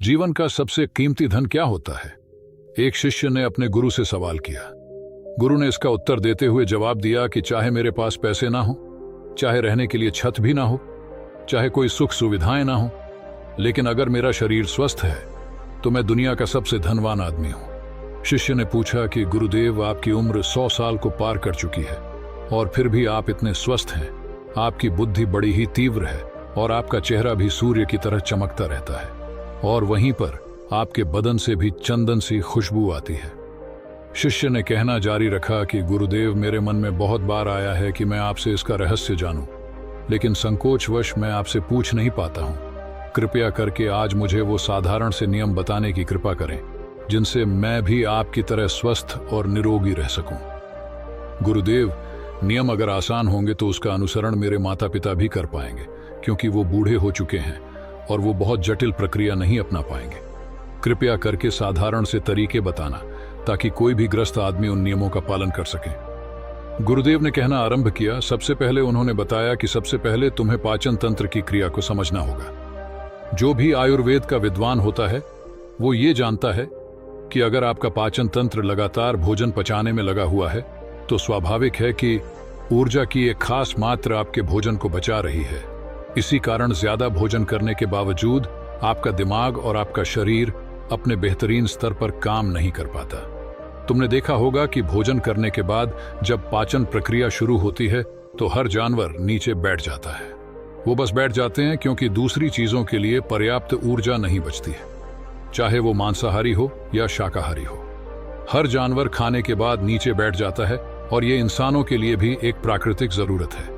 जीवन का सबसे कीमती धन क्या होता है? एक शिष्य ने अपने गुरु से सवाल किया। गुरु ने इसका उत्तर देते हुए जवाब दिया कि चाहे मेरे पास पैसे ना हो, चाहे रहने के लिए छत भी ना हो, चाहे कोई सुख सुविधाएं ना हो, लेकिन अगर मेरा शरीर स्वस्थ है तो मैं दुनिया का सबसे धनवान आदमी हूं। शिष्य ने पूछा कि गुरुदेव, आपकी उम्र 100 साल को पार कर चुकी है और फिर भी आप इतने स्वस्थ हैं। आपकी बुद्धि बड़ी ही तीव्र है और आपका चेहरा भी सूर्य की तरह चमकता रहता है, और वहीं पर आपके बदन से भी चंदन सी खुशबू आती है। शिष्य ने कहना जारी रखा कि गुरुदेव, मेरे मन में बहुत बार आया है कि मैं आपसे इसका रहस्य जानूं, लेकिन संकोचवश मैं आपसे पूछ नहीं पाता हूं। कृपया करके आज मुझे वो साधारण से नियम बताने की कृपा करें जिनसे मैं भी आपकी तरह स्वस्थ और निरोगी रह सकूं। गुरुदेव, नियम अगर आसान होंगे तो उसका अनुसरण मेरे माता पिता भी कर पाएंगे, क्योंकि वो बूढ़े हो चुके हैं और वो बहुत जटिल प्रक्रिया नहीं अपना पाएंगे। कृपया करके साधारण से तरीके बताना ताकि कोई भी ग्रस्त आदमी उन नियमों का पालन कर सके। गुरुदेव ने कहना आरंभ किया। सबसे पहले उन्होंने बताया कि सबसे पहले तुम्हें पाचन तंत्र की क्रिया को समझना होगा। जो भी आयुर्वेद का विद्वान होता है वो ये जानता है कि अगर आपका पाचन तंत्र लगातार भोजन पचाने में लगा हुआ है तो स्वाभाविक है कि ऊर्जा की एक खास मात्रा आपके भोजन को बचा रही है। इसी कारण ज्यादा भोजन करने के बावजूद आपका दिमाग और आपका शरीर अपने बेहतरीन स्तर पर काम नहीं कर पाता। तुमने देखा होगा कि भोजन करने के बाद जब पाचन प्रक्रिया शुरू होती है तो हर जानवर नीचे बैठ जाता है। वो बस बैठ जाते हैं क्योंकि दूसरी चीजों के लिए पर्याप्त ऊर्जा नहीं बचती है, चाहे वो मांसाहारी हो या शाकाहारी हो। हर जानवर खाने के बाद नीचे बैठ जाता है और ये इंसानों के लिए भी एक प्राकृतिक जरूरत है।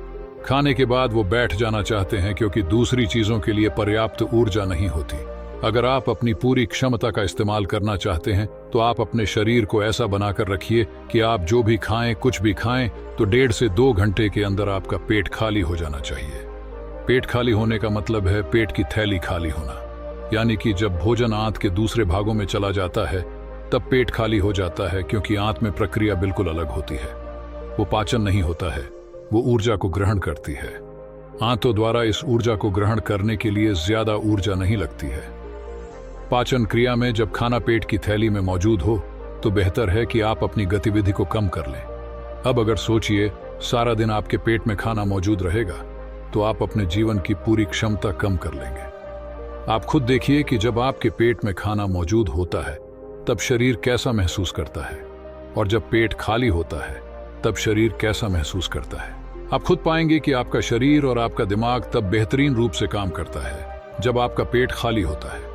खाने के बाद वो बैठ जाना चाहते हैं क्योंकि दूसरी चीजों के लिए पर्याप्त ऊर्जा नहीं होती। अगर आप अपनी पूरी क्षमता का इस्तेमाल करना चाहते हैं तो आप अपने शरीर को ऐसा बनाकर रखिए कि आप जो भी खाएं, कुछ भी खाएं, तो 1.5 से 2 घंटे के अंदर आपका पेट खाली हो जाना चाहिए। पेट खाली होने का मतलब है पेट की थैली खाली होना, यानी कि जब भोजन आंत के दूसरे भागों में चला जाता है तब पेट खाली हो जाता है, क्योंकि आंत में प्रक्रिया बिल्कुल अलग होती है। वो पाचन नहीं होता है, वो ऊर्जा को ग्रहण करती है। आंतों द्वारा इस ऊर्जा को ग्रहण करने के लिए ज्यादा ऊर्जा नहीं लगती है। पाचन क्रिया में जब खाना पेट की थैली में मौजूद हो तो बेहतर है कि आप अपनी गतिविधि को कम कर लें। अब अगर सोचिए, सारा दिन आपके पेट में खाना मौजूद रहेगा तो आप अपने जीवन की पूरी क्षमता कम कर लेंगे। आप खुद देखिए कि जब आपके पेट में खाना मौजूद होता है तब शरीर कैसा महसूस करता है, और जब पेट खाली होता है तब शरीर कैसा महसूस करता है। आप खुद पाएंगे कि आपका शरीर और आपका दिमाग तब बेहतरीन रूप से काम करता है जब आपका पेट खाली होता है।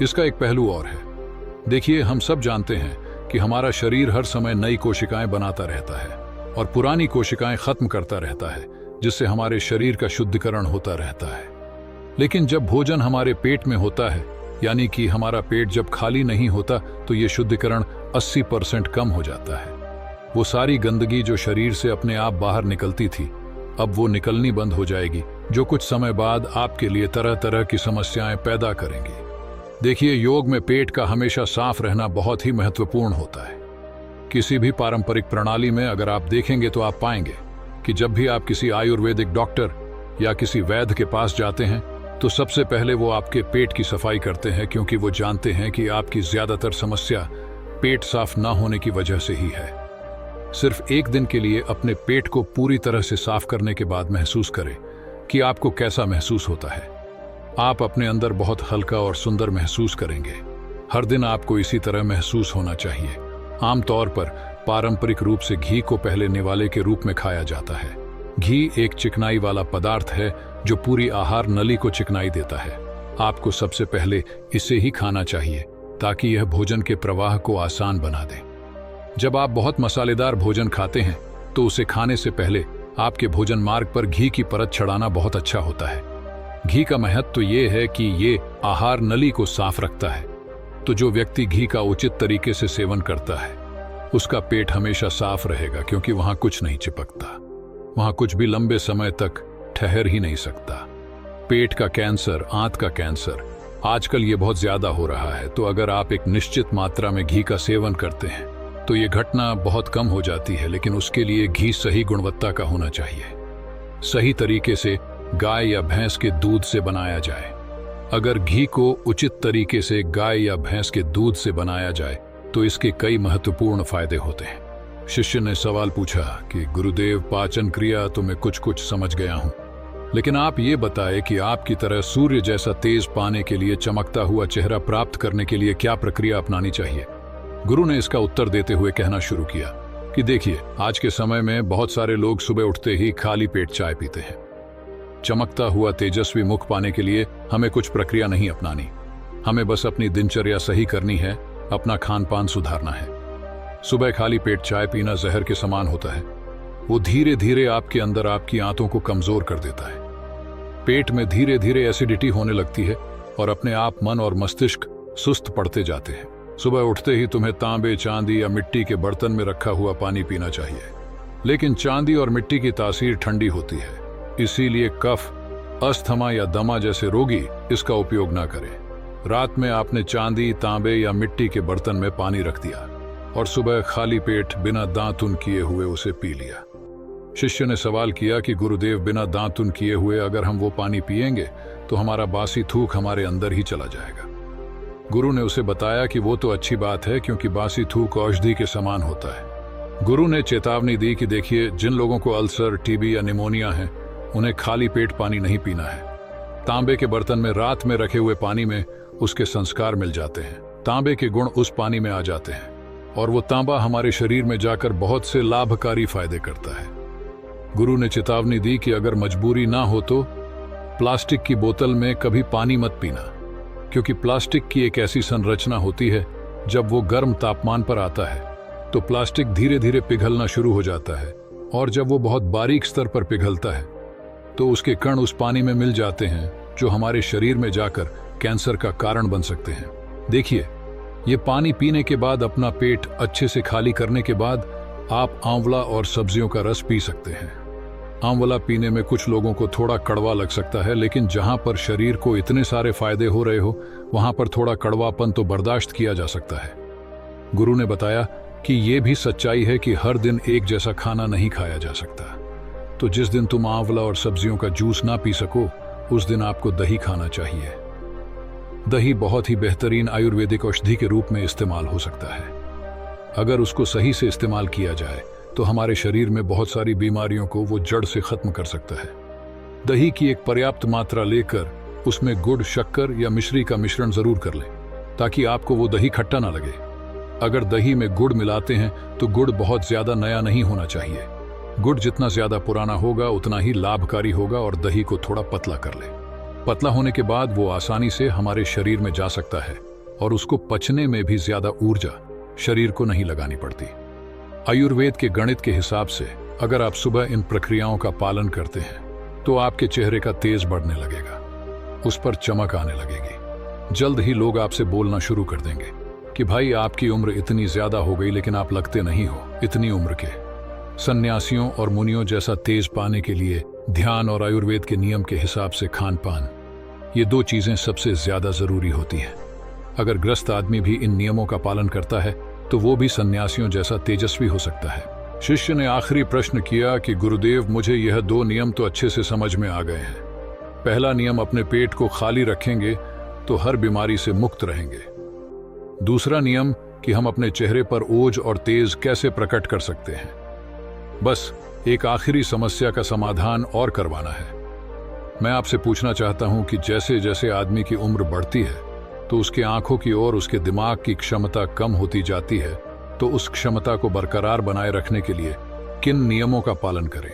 इसका एक पहलू और है। देखिए, हम सब जानते हैं कि हमारा शरीर हर समय नई कोशिकाएं बनाता रहता है और पुरानी कोशिकाएं खत्म करता रहता है, जिससे हमारे शरीर का शुद्धिकरण होता रहता है। लेकिन जब भोजन हमारे पेट में होता है, यानी कि हमारा पेट जब खाली नहीं होता, तो ये शुद्धिकरण 80% कम हो जाता है। वो सारी गंदगी जो शरीर से अपने आप बाहर निकलती थी, अब वो निकलनी बंद हो जाएगी, जो कुछ समय बाद आपके लिए तरह तरह की समस्याएं पैदा करेंगी। देखिए, योग में पेट का हमेशा साफ रहना बहुत ही महत्वपूर्ण होता है। किसी भी पारंपरिक प्रणाली में अगर आप देखेंगे तो आप पाएंगे कि जब भी आप किसी आयुर्वेदिक डॉक्टर या किसी वैद्य के पास जाते हैं तो सबसे पहले वो आपके पेट की सफाई करते हैं, क्योंकि वो जानते हैं कि आपकी ज्यादातर समस्या पेट साफ ना होने की वजह से ही है। सिर्फ एक दिन के लिए अपने पेट को पूरी तरह से साफ करने के बाद महसूस करें कि आपको कैसा महसूस होता है। आप अपने अंदर बहुत हल्का और सुंदर महसूस करेंगे। हर दिन आपको इसी तरह महसूस होना चाहिए। आमतौर पर पारंपरिक रूप से घी को पहले निवाले के रूप में खाया जाता है। घी एक चिकनाई वाला पदार्थ है जो पूरी आहार नली को चिकनाई देता है। आपको सबसे पहले इसे ही खाना चाहिए ताकि यह भोजन के प्रवाह को आसान बना दे। जब आप बहुत मसालेदार भोजन खाते हैं तो उसे खाने से पहले आपके भोजन मार्ग पर घी की परत चढ़ाना बहुत अच्छा होता है। घी का महत्व तो ये है कि ये आहार नली को साफ रखता है, तो जो व्यक्ति घी का उचित तरीके से सेवन करता है उसका पेट हमेशा साफ रहेगा, क्योंकि वहां कुछ नहीं चिपकता, वहां कुछ भी लंबे समय तक ठहर ही नहीं सकता। पेट का कैंसर, आंत का कैंसर, आजकल ये बहुत ज्यादा हो रहा है, तो अगर आप एक निश्चित मात्रा में घी का सेवन करते हैं तो ये घटना बहुत कम हो जाती है। लेकिन उसके लिए घी सही गुणवत्ता का होना चाहिए, सही तरीके से गाय या भैंस के दूध से बनाया जाए। अगर घी को उचित तरीके से गाय या भैंस के दूध से बनाया जाए तो इसके कई महत्वपूर्ण फायदे होते हैं। शिष्य ने सवाल पूछा कि गुरुदेव, पाचन क्रिया तो मैं कुछ कुछ समझ गया हूं, लेकिन आप ये बताएं कि आपकी तरह सूर्य जैसा तेज पाने के लिए, चमकता हुआ चेहरा प्राप्त करने के लिए क्या प्रक्रिया अपनानी चाहिए। गुरु ने इसका उत्तर देते हुए कहना शुरू किया कि देखिए, आज के समय में बहुत सारे लोग सुबह उठते ही खाली पेट चाय पीते हैं। चमकता हुआ तेजस्वी मुख पाने के लिए हमें कुछ प्रक्रिया नहीं अपनानी, हमें बस अपनी दिनचर्या सही करनी है, अपना खान पान सुधारना है। सुबह खाली पेट चाय पीना जहर के समान होता है। वो धीरे धीरे आपके अंदर आपकी आंतों को कमजोर कर देता है। पेट में धीरे धीरे एसिडिटी होने लगती है और अपने आप मन और मस्तिष्क सुस्त पड़ते जाते हैं। सुबह उठते ही तुम्हें तांबे, चांदी या मिट्टी के बर्तन में रखा हुआ पानी पीना चाहिए, लेकिन चांदी और मिट्टी की तासीर ठंडी होती है, इसीलिए कफ, अस्थमा या दमा जैसे रोगी इसका उपयोग ना करें। रात में आपने चांदी, तांबे या मिट्टी के बर्तन में पानी रख दिया और सुबह खाली पेट बिना दांतुन किए हुए उसे पी लिया। शिष्य ने सवाल किया कि गुरुदेव, बिना दांतुन किए हुए अगर हम वो पानी पिएंगे तो हमारा बासी थूक हमारे अंदर ही चला जाएगा। गुरु ने उसे बताया कि वो तो अच्छी बात है, क्योंकि बासी थूक औषधि के समान होता है। गुरु ने चेतावनी दी कि देखिए, जिन लोगों को अल्सर, टीबी या निमोनिया है, उन्हें खाली पेट पानी नहीं पीना है। तांबे के बर्तन में रात में रखे हुए पानी में उसके संस्कार मिल जाते हैं। तांबे के गुण उस पानी में आ जाते हैं और वो तांबा हमारे शरीर में जाकर बहुत से लाभकारी फायदे करता है। गुरु ने चेतावनी दी कि अगर मजबूरी ना हो तो प्लास्टिक की बोतल में कभी पानी मत पीना, क्योंकि प्लास्टिक की एक ऐसी संरचना होती है, जब वो गर्म तापमान पर आता है तो प्लास्टिक धीरे धीरे पिघलना शुरू हो जाता है, और जब वो बहुत बारीक स्तर पर पिघलता है तो उसके कण उस पानी में मिल जाते हैं, जो हमारे शरीर में जाकर कैंसर का कारण बन सकते हैं। देखिए, ये पानी पीने के बाद, अपना पेट अच्छे से खाली करने के बाद, आप आंवला और सब्जियों का रस पी सकते हैं। आंवला पीने में कुछ लोगों को थोड़ा कड़वा लग सकता है, लेकिन जहां पर शरीर को इतने सारे फायदे हो रहे हो, वहां पर थोड़ा कड़वापन तो बर्दाश्त किया जा सकता है। गुरु ने बताया कि ये भी सच्चाई है कि हर दिन एक जैसा खाना नहीं खाया जा सकता। तो जिस दिन तुम आंवला और सब्जियों का जूस ना पी सको, उस दिन आपको दही खाना चाहिए। दही बहुत ही बेहतरीन आयुर्वेदिक औषधि के रूप में इस्तेमाल हो सकता है। अगर उसको सही से इस्तेमाल किया जाए तो हमारे शरीर में बहुत सारी बीमारियों को वो जड़ से खत्म कर सकता है। दही की एक पर्याप्त मात्रा लेकर उसमें गुड़, शक्कर या मिश्री का मिश्रण जरूर कर लें, ताकि आपको वो दही खट्टा ना लगे। अगर दही में गुड़ मिलाते हैं तो गुड़ बहुत ज्यादा नया नहीं होना चाहिए। गुड़ जितना ज्यादा पुराना होगा उतना ही लाभकारी होगा, और दही को थोड़ा पतला कर ले। पतला होने के बाद वो आसानी से हमारे शरीर में जा सकता है और उसको पचने में भी ज्यादा ऊर्जा शरीर को नहीं लगानी पड़ती। आयुर्वेद के गणित के हिसाब से अगर आप सुबह इन प्रक्रियाओं का पालन करते हैं तो आपके चेहरे का तेज बढ़ने लगेगा, उस पर चमक आने लगेगी। जल्द ही लोग आपसे बोलना शुरू कर देंगे कि भाई, आपकी उम्र इतनी ज्यादा हो गई लेकिन आप लगते नहीं हो इतनी उम्र के। सन्यासियों और मुनियों जैसा तेज पाने के लिए ध्यान और आयुर्वेद के नियम के हिसाब से खान पान, ये दो चीजें सबसे ज्यादा जरूरी होती हैं। अगर ग्रस्त आदमी भी इन नियमों का पालन करता है तो वो भी सन्यासियों जैसा तेजस्वी हो सकता है। शिष्य ने आखिरी प्रश्न किया कि गुरुदेव, मुझे यह दो नियम तो अच्छे से समझ में आ गए हैं। पहला नियम, अपने पेट को खाली रखेंगे तो हर बीमारी से मुक्त रहेंगे। दूसरा नियम कि हम अपने चेहरे पर ओज और तेज कैसे प्रकट कर सकते हैं। बस एक आखिरी समस्या का समाधान और करवाना है। मैं आपसे पूछना चाहता हूं कि जैसे जैसे आदमी की उम्र बढ़ती है तो उसके आंखों की ओर उसके दिमाग की क्षमता कम होती जाती है, तो उस क्षमता को बरकरार बनाए रखने के लिए किन नियमों का पालन करें,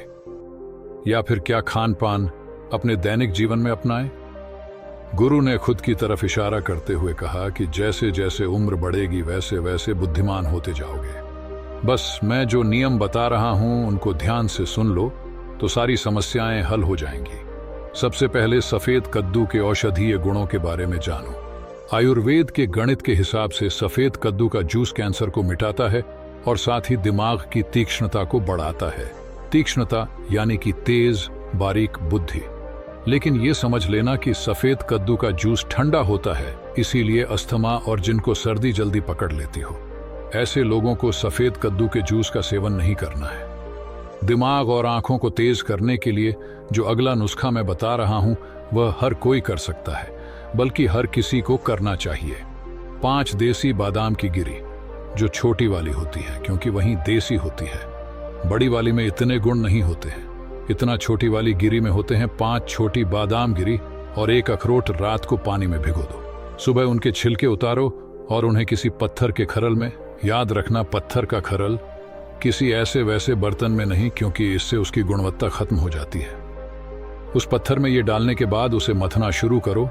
या फिर क्या खान पान अपने दैनिक जीवन में अपनाएं? गुरु ने खुद की तरफ इशारा करते हुए कहा कि जैसे जैसे उम्र बढ़ेगी वैसे वैसे बुद्धिमान होते जाओगे। बस मैं जो नियम बता रहा हूं उनको ध्यान से सुन लो तो सारी समस्याएं हल हो जाएंगी। सबसे पहले सफेद कद्दू के औषधीय गुणों के बारे में जानो। आयुर्वेद के गणित के हिसाब से सफेद कद्दू का जूस कैंसर को मिटाता है और साथ ही दिमाग की तीक्ष्णता को बढ़ाता है। तीक्ष्णता यानी कि तेज, बारीक बुद्धि। लेकिन ये समझ लेना कि सफेद कद्दू का जूस ठंडा होता है, इसीलिए अस्थमा और जिनको सर्दी जल्दी पकड़ लेती हो, ऐसे लोगों को सफेद कद्दू के जूस का सेवन नहीं करना है। दिमाग और आंखों को तेज करने के लिए जो अगला नुस्खा मैं बता रहा हूं वह हर कोई कर सकता है। बल्कि हर किसी को करना चाहिए। 5 देसी बादाम की गिरी, जो छोटी वाली होती है क्योंकि वही देसी होती है। बड़ी वाली में इतने गुण नहीं होते हैं, इतना छोटी वाली गिरी में होते हैं। 5 छोटी बादाम गिरी और 1 अखरोट रात को पानी में भिगो दो। सुबह उनके छिलके उतारो और उन्हें किसी पत्थर के खरल में, याद रखना पत्थर का खरल, किसी ऐसे वैसे बर्तन में नहीं, क्योंकि इससे उसकी गुणवत्ता खत्म हो जाती है। उस पत्थर में ये डालने के बाद उसे मथना शुरू करो।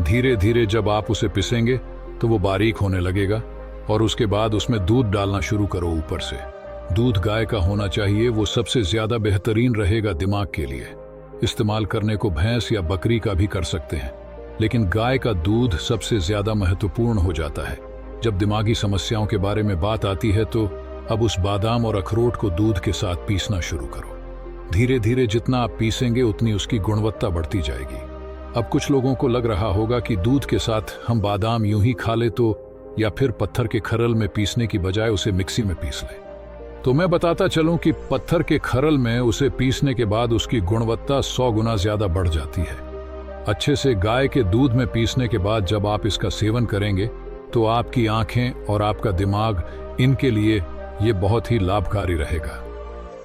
धीरे धीरे जब आप उसे पिसेंगे तो वो बारीक होने लगेगा और उसके बाद उसमें दूध डालना शुरू करो ऊपर से। दूध गाय का होना चाहिए, वो सबसे ज्यादा बेहतरीन रहेगा दिमाग के लिए। इस्तेमाल करने को भैंस या बकरी का भी कर सकते हैं, लेकिन गाय का दूध सबसे ज्यादा महत्वपूर्ण हो जाता है। जब दिमागी समस्याओं के बारे में बात आती है तो अब उस बादाम और अखरोट को दूध के साथ पीसना शुरू करो। धीरे धीरे जितना आप पीसेंगे उतनी उसकी गुणवत्ता बढ़ती जाएगी। अब कुछ लोगों को लग रहा होगा कि दूध के साथ हम बादाम यूं ही खा ले तो, या फिर पत्थर के खरल में पीसने की बजाय उसे मिक्सी में पीस लें। तो मैं बताता चलूं कि पत्थर के खरल में उसे पीसने के बाद उसकी गुणवत्ता 100 गुना ज्यादा बढ़ जाती है। अच्छे से गाय के दूध में पीसने के बाद जब आप इसका सेवन करेंगे तो आपकी आंखें और आपका दिमाग, इनके लिए ये बहुत ही लाभकारी रहेगा।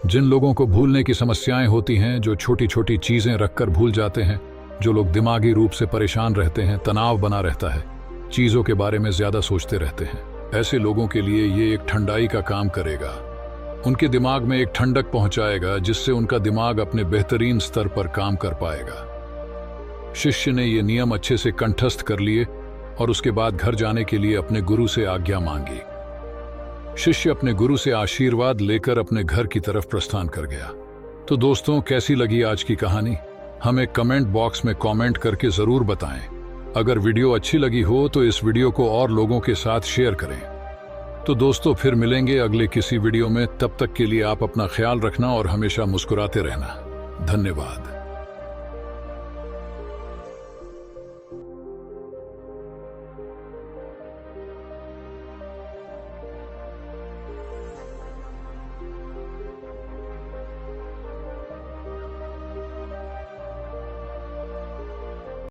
जिन लोगों को भूलने की समस्याएं होती हैं, जो छोटी छोटी चीजें रखकर भूल जाते हैं, जो लोग दिमागी रूप से परेशान रहते हैं, तनाव बना रहता है, चीजों के बारे में ज्यादा सोचते रहते हैं, ऐसे लोगों के लिए ये एक ठंडाई का काम करेगा। उनके दिमाग में एक ठंडक पहुंचाएगा जिससे उनका दिमाग अपने बेहतरीन स्तर पर काम कर पाएगा। शिष्य ने ये नियम अच्छे से कंठस्थ कर लिए और उसके बाद घर जाने के लिए अपने गुरु से आज्ञा मांगी। शिष्य अपने गुरु से आशीर्वाद लेकर अपने घर की तरफ प्रस्थान कर गया। तो दोस्तों, कैसी लगी आज की कहानी? हमें कमेंट बॉक्स में कमेंट करके जरूर बताएं। अगर वीडियो अच्छी लगी हो तो इस वीडियो को और लोगों के साथ शेयर करें। तो दोस्तों, फिर मिलेंगे अगले किसी वीडियो में। तब तक के लिए आप अपना ख्याल रखना और हमेशा मुस्कुराते रहना। धन्यवाद।